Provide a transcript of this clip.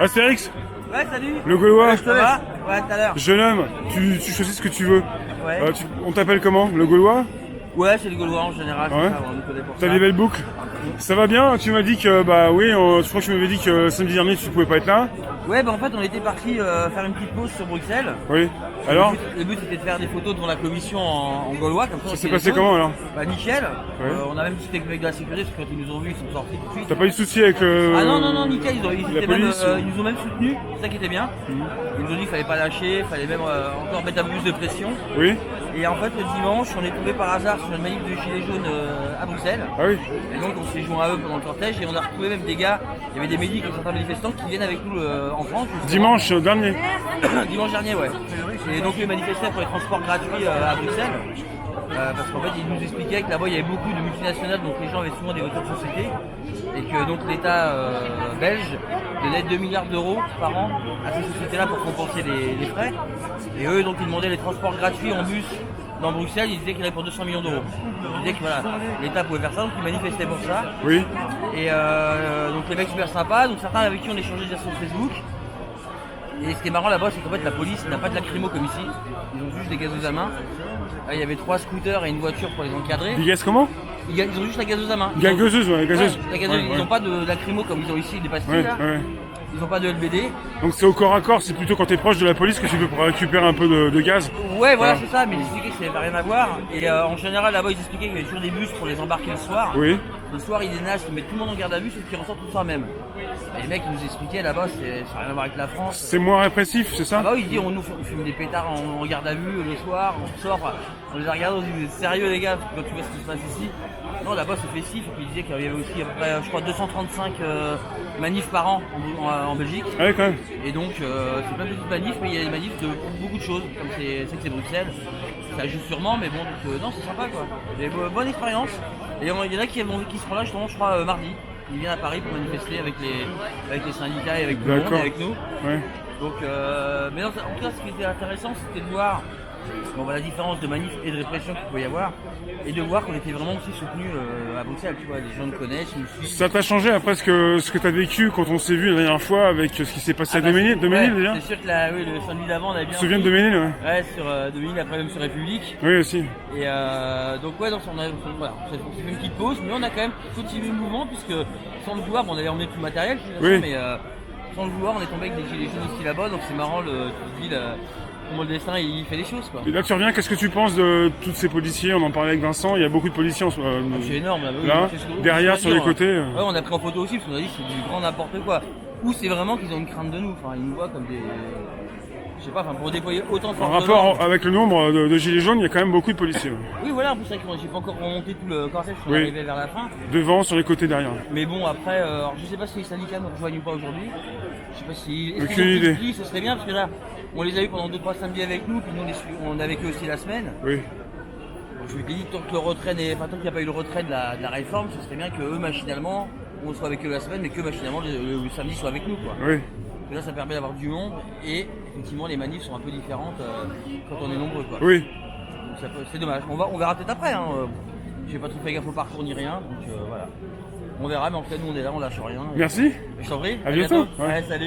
Astérix, Ouais, salut. le Gaulois, Ça va? Ouais, tout à l'heure. jeune homme, tu choisis ce que tu veux. Ouais. On t'appelle comment? Le Gaulois? Ouais, c'est les Gaulois en général, Ouais. c'est ça, on nous connaît pour T'as ça. des belles boucles? Ça va bien? Tu m'as dit que, bah oui, je crois que tu m'avais dit que samedi dernier tu pouvais pas être là. Ouais, bah en fait, on était parti faire une petite pause sur Bruxelles. Oui. Alors? Le but c'était de faire des photos devant la commission en gaulois, comme ça. Ça s'est passé comment alors? Bah nickel. Ouais. On a même discuté avec de la sécurité, parce que quand ils nous ont vus, ils sont sortis tout de suite. T'as pas eu de soucis avec Ah non, nickel, ils la étaient même, police ils nous ont même soutenus, c'est ça qui était bien. Ils nous ont dit qu'il fallait pas lâcher, il fallait même encore mettre un peu plus de pression. Oui. Et en fait, le dimanche, on est tombé par hasard sur une manif de Gilets jaunes à Bruxelles. Ah oui. Et donc, on s'est joint à eux pendant le cortège et on a retrouvé même des gars, il y avait des médics et certains manifestants qui viennent avec nous en France. justement. Dimanche dernier. Dimanche dernier, ouais. Et donc, ils manifestaient pour les transports gratuits à Bruxelles. Parce qu'en fait, ils nous expliquaient que là-bas, il y avait beaucoup de multinationales, donc les gens avaient souvent des voitures de société. Et que donc l'État belge donnait 2 milliards d'euros par an à ces sociétés-là pour compenser les frais. Et eux, donc, ils demandaient les transports gratuits en bus dans Bruxelles. Ils disaient qu'il y avait pour 200 millions d'euros. Ils disaient que voilà, l'État pouvait faire ça, donc ils manifestaient pour ça. Oui. Et donc les mecs super sympas, donc certains avec qui on échangeait déjà sur Facebook. Et ce qui est marrant là-bas, c'est qu'en fait la police n'a pas de lacrymo comme ici, ils ont juste des gazeuses à main. Là, il y avait 3 scooters et une voiture pour les encadrer. Des gaz comment? Ils ont juste la gazeuse à main. Gazeuse, ouais, gazeuse. Ouais, la gazeuse. Ouais, Ils n'ont pas de lacrymo comme ils ont ici, des pastilles ouais, là. ouais. Ils n'ont pas de LBD. Donc c'est au corps à corps, c'est plutôt quand t'es proche de la police que tu peux récupérer un peu de gaz. Ouais, voilà, Ouais. c'est ça, mais ils expliquaient que ça n'avait rien à voir. Et en général, là-bas, ils expliquaient qu'il y avait toujours des bus pour les embarquer le soir. Oui. Le soir, ils dénagent, ils mettent tout le monde en garde à vue, sauf qu'ils ressortent le soir même. Et les mecs, ils nous expliquaient là-bas, ça n'a rien à voir avec la France. C'est moins répressif, c'est ça? Ah bah oui, ils disent, on fume des pétards en garde à vue le soir, on sort, on les a regardés, on se dit, vous êtes sérieux les gars, quand tu vois ce qui se passe ici. Non, là-bas c'est festif, et puis ils disaient qu'il y avait aussi à peu près, je crois, 235 manifs par an en Belgique. Ouais, quand même. Et donc, c'est plein de petites manifs, mais il y a des manifs de beaucoup de choses, comme c'est que c'est Bruxelles. Ça ajoute sûrement, mais bon, donc, non, c'est sympa quoi. Et, bonne expérience. Et il y en a qui seront là justement, je crois, mardi. Ils viennent à Paris pour manifester avec les syndicats et avec tout le monde, et avec nous. Ouais. Donc, mais non, en tout cas, ce qui était intéressant, c'était de voir la différence de manif et de répression qu'il pouvait y avoir, et de voir qu'on était vraiment aussi soutenus à Bruxelles. Tu vois, les gens nous connaissent, ils nous suivent. Ça t'a changé après ce que t'as vécu quand on s'est vu la dernière fois avec ce qui s'est passé à Doménil déjà? C'est sûr que le samedi d'avant, on avait bien. Tu te souviens de Doménil, ouais? Ouais, sur Doménil, après même sur République. Oui, aussi. Et donc ouais, donc on a fait une petite pause, mais on a quand même continué le mouvement, puisque sans le vouloir, on avait emmené tout le matériel, Oui. mais sans le vouloir, on est tombé avec des gilets jaunes aussi là-bas, donc c'est marrant, tu te dis comment le destin il fait des choses quoi. Et là, tu reviens, qu'est-ce que tu penses de tous ces policiers? On en parlait avec Vincent, il y a beaucoup de policiers en ce moment. C'est énorme là, oui, Là, c'est ce que- derrière, c'est ce sur qu'on les va dire. côtés. Ouais, on a pris en photo aussi, parce qu'on a dit c'est du grand n'importe quoi. Ou c'est vraiment qu'ils ont une crainte de nous, enfin ils nous voient comme des. Je sais pas, enfin pour déployer autant de En force de rapport l'ordre. avec le nombre de gilets jaunes, il y a quand même beaucoup de policiers. Ouais. Oui voilà, en plus c'est vrai que j'ai pas encore remonté tout le cortège, je suis Oui. arrivé vers la fin. Devant, sur les côtés, derrière. Mais bon après, alors, je sais pas si les syndicats nous rejoignent ou pas aujourd'hui. Je sais pas si. Est-ce Aucune qu'ils ont idée. pris, ce serait bien parce que là, on les a eu pendant 2-3 samedis avec nous, puis nous on est avec eux aussi la semaine. Oui. Donc, je lui ai dit tant que le retrait tant qu'il n'y a pas eu le retrait de la réforme, ce serait bien que eux machinalement, on soit avec eux la semaine, mais que machinalement le samedi soit avec nous quoi. Oui. Parce que là ça permet d'avoir du monde et effectivement les manifs sont un peu différentes quand on est nombreux quoi. Oui. Donc, c'est dommage. On verra peut-être après. Hein. J'ai pas trop fait gaffe au parcours ni rien, donc voilà. On verra, mais en tout cas nous on est là, on lâche rien. Merci. Je t'en prie. À bientôt. Ouais. Ouais, salut.